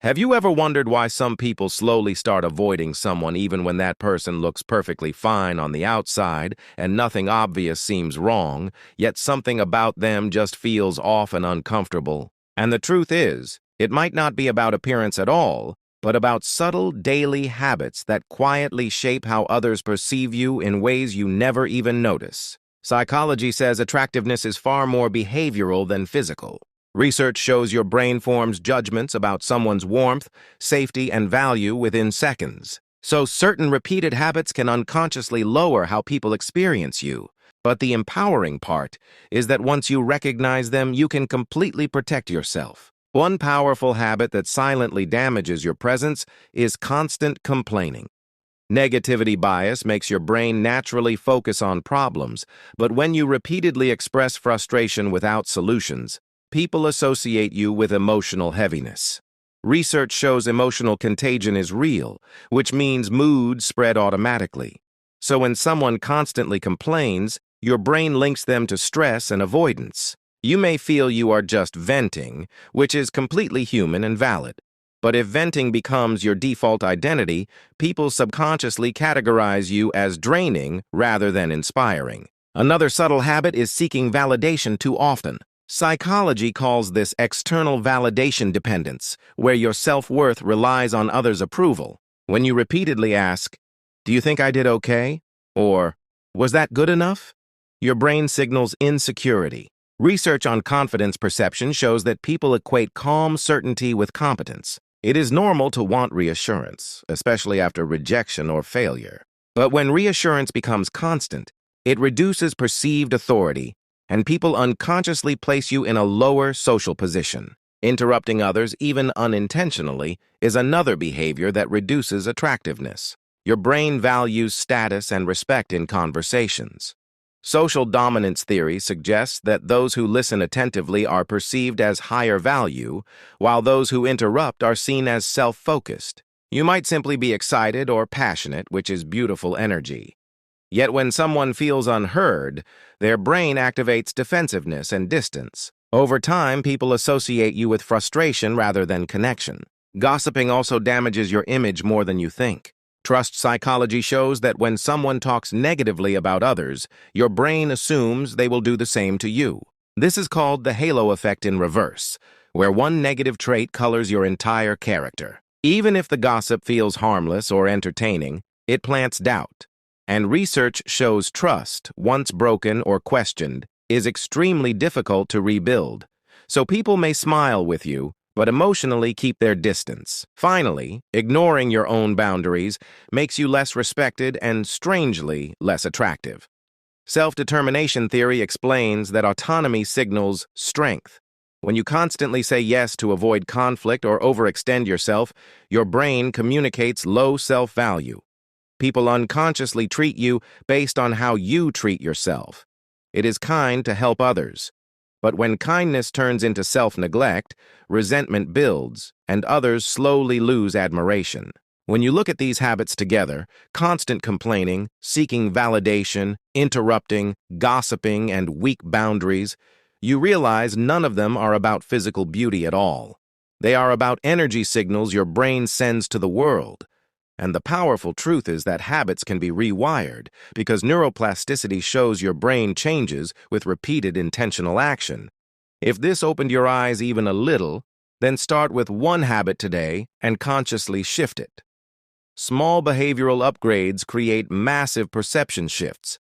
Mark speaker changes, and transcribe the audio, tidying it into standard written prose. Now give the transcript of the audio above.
Speaker 1: Have you ever wondered why some people slowly start avoiding someone even when that person looks perfectly fine on the outside and nothing obvious seems wrong, yet something about them just feels off and uncomfortable? And the truth is, it might not be about appearance at all, but about subtle daily habits that quietly shape how others perceive you in ways you never even notice. Psychology says attractiveness is far more behavioral than physical. Research shows your brain forms judgments about someone's warmth, safety, and value within seconds. So certain repeated habits can unconsciously lower how people experience you. But the empowering part is that once you recognize them, you can completely protect yourself. One powerful habit that silently damages your presence is constant complaining. Negativity bias makes your brain naturally focus on problems, but when you repeatedly express frustration without solutions, people associate you with emotional heaviness. Research shows emotional contagion is real, which means moods spread automatically. So when someone constantly complains, your brain links them to stress and avoidance. You may feel you are just venting, which is completely human and valid. But if venting becomes your default identity, people subconsciously categorize you as draining rather than inspiring. Another subtle habit is seeking validation too often. Psychology calls this external validation dependence, where your self-worth relies on others' approval. When you repeatedly ask, "Do you think I did okay?" or "Was that good enough?" your brain signals insecurity. Research on confidence perception shows that people equate calm certainty with competence. It is normal to want reassurance, especially after rejection or failure. But when reassurance becomes constant, it reduces perceived authority, and people unconsciously place you in a lower social position. Interrupting others, even unintentionally, is another behavior that reduces attractiveness. Your brain values status and respect in conversations. Social dominance theory suggests that those who listen attentively are perceived as higher value, while those who interrupt are seen as self-focused. You might simply be excited or passionate, which is beautiful energy. Yet when someone feels unheard, their brain activates defensiveness and distance. Over time, people associate you with frustration rather than connection. Gossiping also damages your image more than you think. Trust psychology shows that when someone talks negatively about others, your brain assumes they will do the same to you. This is called the halo effect in reverse, where one negative trait colors your entire character. Even if the gossip feels harmless or entertaining, it plants doubt. And research shows trust, once broken or questioned, is extremely difficult to rebuild. So people may smile with you, but emotionally keep their distance. Finally, ignoring your own boundaries makes you less respected and, strangely, less attractive. Self-determination theory explains that autonomy signals strength. When you constantly say yes to avoid conflict or overextend yourself, your brain communicates low self-value. People unconsciously treat you based on how you treat yourself. It is kind to help others. But when kindness turns into self-neglect, resentment builds, and others slowly lose admiration. When you look at these habits together, constant complaining, seeking validation, interrupting, gossiping, and weak boundaries, you realize none of them are about physical beauty at all. They are about energy signals your brain sends to the world. And the powerful truth is that habits can be rewired because neuroplasticity shows your brain changes with repeated intentional action. If this opened your eyes even a little, then start with one habit today and consciously shift it. Small behavioral upgrades create massive perception shifts.